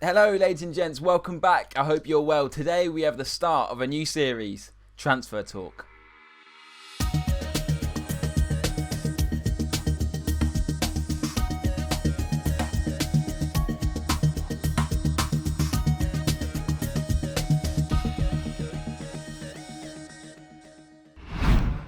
Hello ladies and gents, welcome back. I hope you're well. Today we have the start of a new series, Transfer Talk.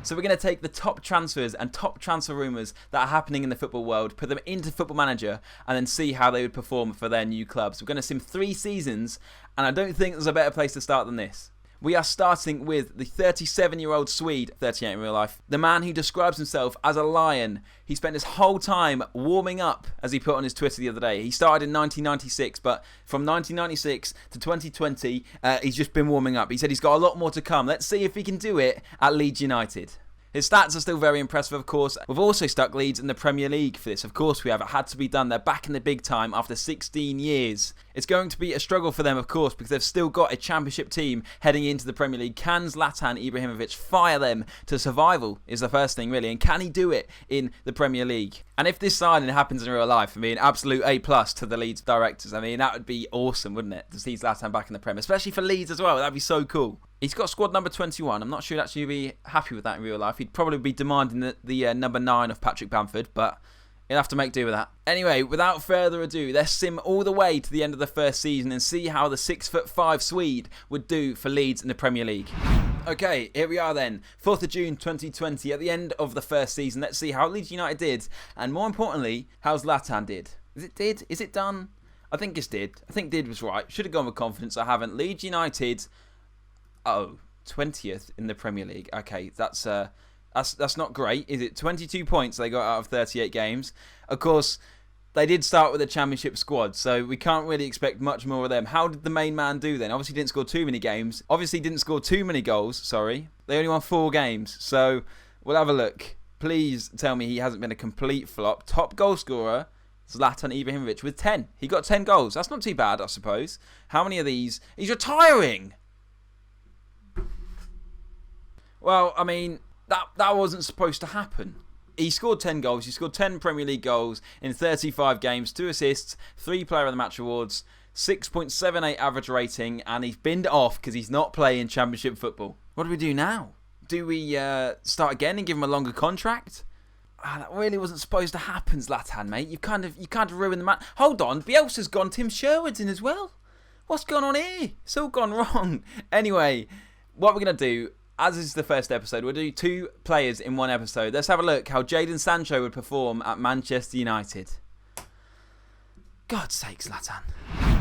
So we're going to take the top transfers and top transfer rumours that are happening in the football world, put them into Football Manager, and then see how they would perform for their new clubs. We're going to sim 3 seasons, and I don't think there's a better place to start than this. We are starting with the 37-year-old Swede, 38 in real life, the man who describes himself as a lion. He spent his whole time warming up, as he put on his Twitter the other day. He started in 1996, but from 1996 to 2020, he's just been warming up. He said he's got a lot more to come. Let's see if he can do it at Leeds United. His stats are still very impressive, of course. We've also stuck Leeds in the Premier League for this. Of course we have. It had to be done. They're back in the big time after 16 years. It's going to be a struggle for them, of course, because they've still got a championship team heading into the Premier League. Can Zlatan Ibrahimovic fire them to survival is the first thing, really. And can he do it in the Premier League? And if this signing happens in real life, I mean, absolute A+ to the Leeds directors. I mean, that would be awesome, wouldn't it? To see Zlatan back in the Premier, especially for Leeds as well. That'd be so cool. He's got squad number 21. I'm not sure he'd actually be happy with that in real life. He'd probably be demanding the number 9 of Patrick Bamford, but he'll have to make do with that. Anyway, without further ado, let's sim all the way to the end of the first season and see how the 6'5" Swede would do for Leeds in the Premier League. Okay, here we are then. 4th of June 2020, at the end of the first season. Let's see how Leeds United did, and more importantly, how Zlatan did. Is it done? I think it's did. I think did was right. Should have gone with confidence. I haven't. Leeds United... 20th in the Premier League. Okay, that's not great, is it? 22 points they got out of 38 games. Of course, they did start with a championship squad, so we can't really expect much more of them. How did the main man do then? Obviously didn't score too many games. Obviously didn't score too many goals, sorry. They only won 4 games, so we'll have a look. Please tell me he hasn't been a complete flop. Top goal scorer, Zlatan Ibrahimovic with 10. He got 10 goals. That's not too bad, I suppose. How many of these? He's retiring! Well, I mean, that wasn't supposed to happen. He scored 10 goals. He scored 10 Premier League goals in 35 games, 2 assists, 3 Player of the Match awards, 6.78 average rating, and he's binned off because he's not playing Championship football. What do we do now? Do we start again and give him a longer contract? That really wasn't supposed to happen, Zlatan, mate. You kind of ruined the match. Hold on, Bielsa's gone. Tim Sherwood's in as well. What's going on here? It's all gone wrong. Anyway, what we're going to do... As is the first episode, we'll do 2 players in 1 episode. Let's have a look how Jadon Sancho would perform at Manchester United. God's sake, Zlatan.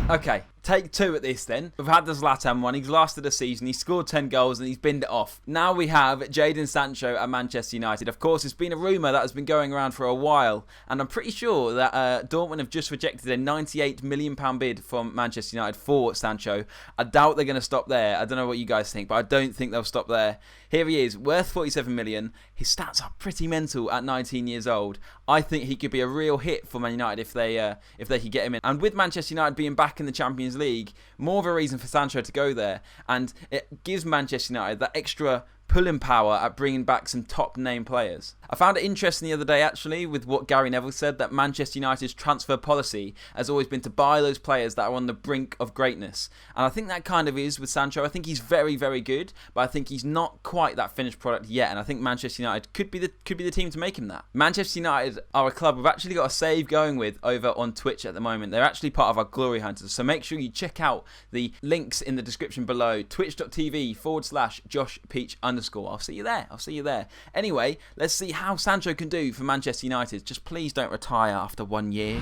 Okay, take 2 at this then. We've had the Zlatan one. He's lasted a season. He's scored 10 goals and he's binned it off. Now we have Jadon Sancho at Manchester United. Of course, it's been a rumour that has been going around for a while. And I'm pretty sure that Dortmund have just rejected a £98 million bid from Manchester United for Sancho. I doubt they're going to stop there. I don't know what you guys think, but I don't think they'll stop there. Here he is, worth 47 million. His stats are pretty mental at 19 years old. I think he could be a real hit for Man United if they could get him in. And with Manchester United being back in the Champions League, more of a reason for Sancho to go there. And it gives Manchester United that extra pulling power at bringing back some top name players. I found it interesting the other day actually with what Gary Neville said, that Manchester United's transfer policy has always been to buy those players that are on the brink of greatness. And I think that kind of is with Sancho. I think he's very, very good, but I think he's not quite that finished product yet. And I think Manchester United could be the team to make him that. Manchester United are a club we've actually got a save going with over on Twitch at the moment. They're actually part of our Glory Hunters. So make sure you check out the links in the description below. Twitch.tv/JoshPeach_. I'll see you there. Anyway, let's see how Sancho can do for Manchester United. Just please don't retire after 1 year.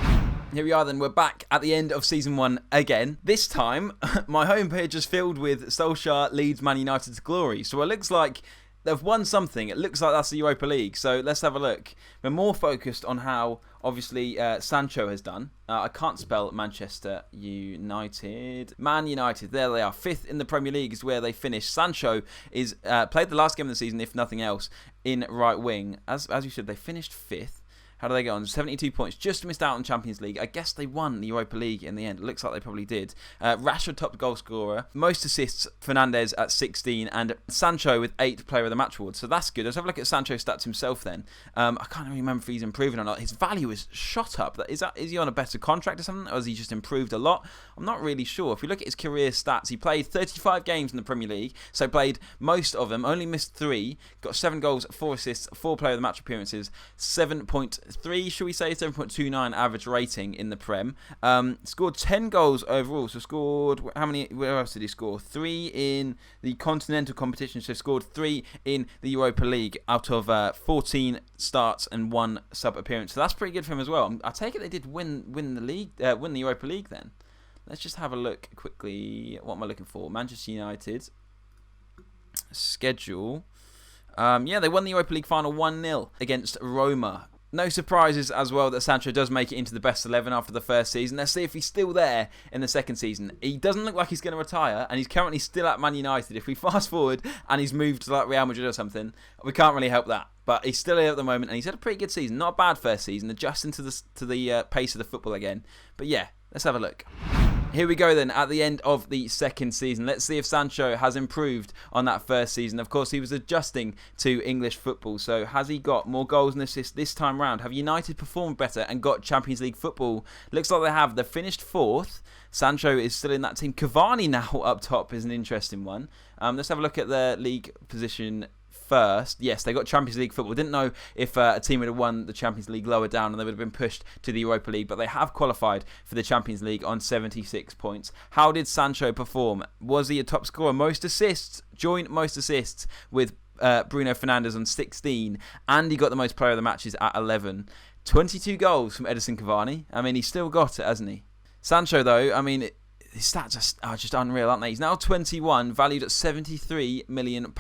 Here we are then, we're back at the end of Season 1 again. This time, my homepage is filled with Solskjaer Leeds Man United's glory. So it looks like they've won something. It looks like that's the Europa League. So let's have a look. We're more focused on how, obviously, Sancho has done. I can't spell Manchester United. Man United, there they are. 5th in the Premier League is where they finished. Sancho is played the last game of the season, if nothing else, in right wing. As you said, they finished 5th. How do they get on? 72 points. Just missed out on Champions League. I guess they won the Europa League in the end. It looks like they probably did. Rashford top goal scorer. Most assists, Fernandes at 16. And Sancho with 8 player of the match awards. So that's good. Let's have a look at Sancho stats himself then. I can't really remember if he's improving or not. His value is shot up. Is he on a better contract or something? Or has he just improved a lot? I'm not really sure. If we look at his career stats, he played 35 games in the Premier League. So played most of them. Only missed 3. Got 7 goals, 4 assists, 4 player of the match appearances. 7.3, should we say, 7.29 average rating in the Prem. Scored 10 goals overall. So scored, where else did he score? 3 in the continental competition. So scored 3 in the Europa League out of 14 starts and 1 sub appearance. So that's pretty good for him as well. I take it they did win the league, win the Europa League then. Let's just have a look quickly. What am I looking for? Manchester United schedule. Yeah, they won the Europa League final 1-0 against Roma. No surprises as well that Sancho does make it into the best 11 after the first season. Let's see if he's still there in the second season. He doesn't look like he's going to retire, and he's currently still at Man United. If we fast forward and he's moved to like Real Madrid or something, we can't really help that. But he's still here at the moment, and he's had a pretty good season. Not a bad first season, adjusting to the pace of the football again. But yeah, let's have a look. Here we go then, at the end of the second season. Let's see if Sancho has improved on that first season. Of course, he was adjusting to English football. So has he got more goals and assists this time round? Have United performed better and got Champions League football? Looks like they have. They've finished 4th. Sancho is still in that team. Cavani now up top is an interesting one. Let's have a look at the league position first. Yes, they got Champions League football. Didn't know if a team would have won the Champions League lower down and they would have been pushed to the Europa League, but they have qualified for the Champions League on 76 points. How did Sancho perform? Was he a top scorer? Most assists, joint most assists with Bruno Fernandes on 16, and he got the most player of the matches at 11. 22 goals from Edinson Cavani. I mean, he's still got it, hasn't he? Sancho, though, I mean, his stats are just unreal, aren't they? He's now 21, valued at £73 million.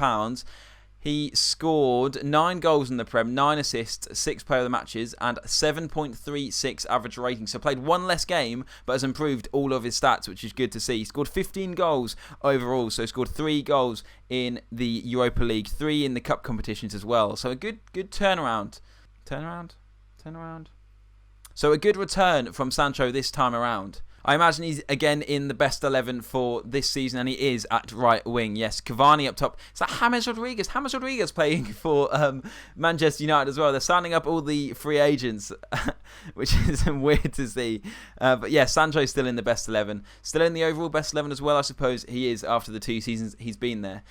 He scored 9 goals in the Prem, 9 assists, 6 player of the matches, and 7.36 average rating. So played 1 less game, but has improved all of his stats, which is good to see. He scored 15 goals overall, so scored 3 goals in the Europa League, 3 in the cup competitions as well. So a good turnaround. Turnaround? So a good return from Sancho this time around. I imagine he's again in the best 11 for this season, and he is at right wing. Yes, Cavani up top. Is that James Rodriguez? James Rodriguez playing for Manchester United as well. They're signing up all the free agents, which is weird to see. But yeah, Sancho's still in the best 11. Still in the overall best 11 as well, I suppose he is after the 2 seasons he's been there.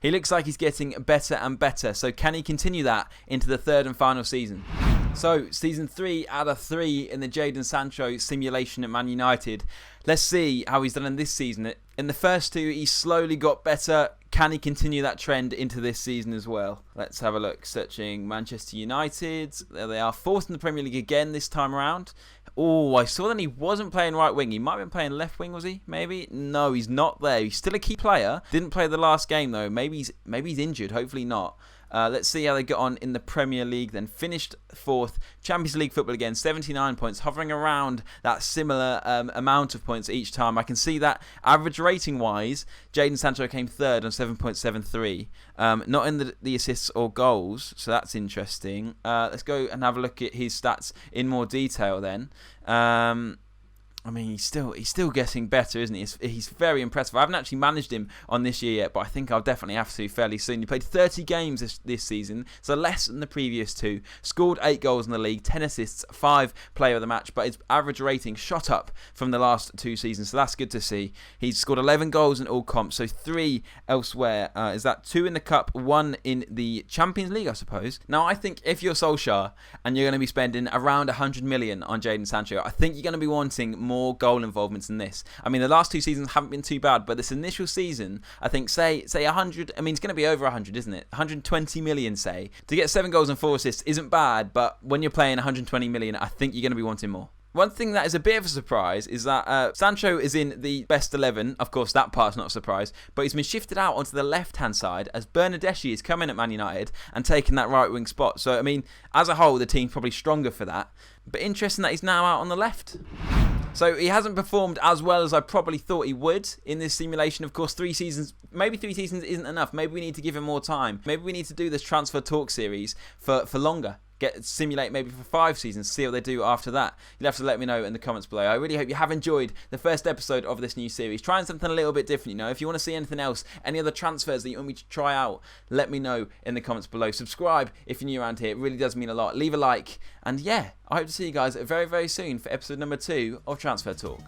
He looks like he's getting better and better. So can he continue that into the 3rd and final season? So, season 3 out of 3 in the Jadon Sancho simulation at Man United. Let's see how he's done in this season. In the first 2, he slowly got better. Can he continue that trend into this season as well? Let's have a look. Searching Manchester United. There they are. 4th in the Premier League again this time around. Oh, I saw that he wasn't playing right wing. He might have been playing left wing, was he? Maybe? No, he's not there. He's still a key player. Didn't play the last game though. Maybe he's injured. Hopefully not. Let's see how they got on in the Premier League then. Finished 4th. Champions League football again, 79 points, hovering around that similar amount of points each time. I can see that average rating-wise, Jadon Sancho came 3rd on 7.73. Not in the assists or goals, so that's interesting. Let's go and have a look at his stats in more detail then. I mean, he's still getting better, isn't he? He's very impressive. I haven't actually managed him on this year yet, but I think I'll definitely have to fairly soon. He played 30 games this season, so less than the previous 2. Scored 8 goals in the league, 10 assists, 5 player of the match, but his average rating shot up from the last 2 seasons, so that's good to see. He's scored 11 goals in all comps, so 3 elsewhere. Is that 2 in the Cup, 1 in the Champions League, I suppose? Now, I think if you're Solskjaer and you're going to be spending around 100 million on Jadon Sancho, I think you're going to be wanting more goal involvements than this. I mean, the last 2 seasons haven't been too bad, but this initial season, I think, say 100, I mean, it's going to be over 100, isn't it? 120 million, say. To get 7 goals and 4 assists isn't bad, but when you're playing 120 million, I think you're going to be wanting more. One thing that is a bit of a surprise is that Sancho is in the best 11. Of course, that part's not a surprise. But he's been shifted out onto the left-hand side as Bernardeschi is coming at Man United and taking that right-wing spot. So, I mean, as a whole, the team's probably stronger for that. But interesting that he's now out on the left. So he hasn't performed as well as I probably thought he would in this simulation. Of course, 3 seasons, maybe 3 seasons isn't enough. Maybe we need to give him more time. Maybe we need to do this transfer talk series for longer. simulate maybe for 5 seasons, see what they do after that. You'll have to let me know in the comments below. I really hope you have enjoyed the first episode of this new series. Trying something a little bit different, If you want to see anything else, any other transfers that you want me to try out, let me know in the comments below. Subscribe if you're new around here. It really does mean a lot. Leave a like. And yeah, I hope to see you guys very, very soon for episode number 2 of Transfer Talk.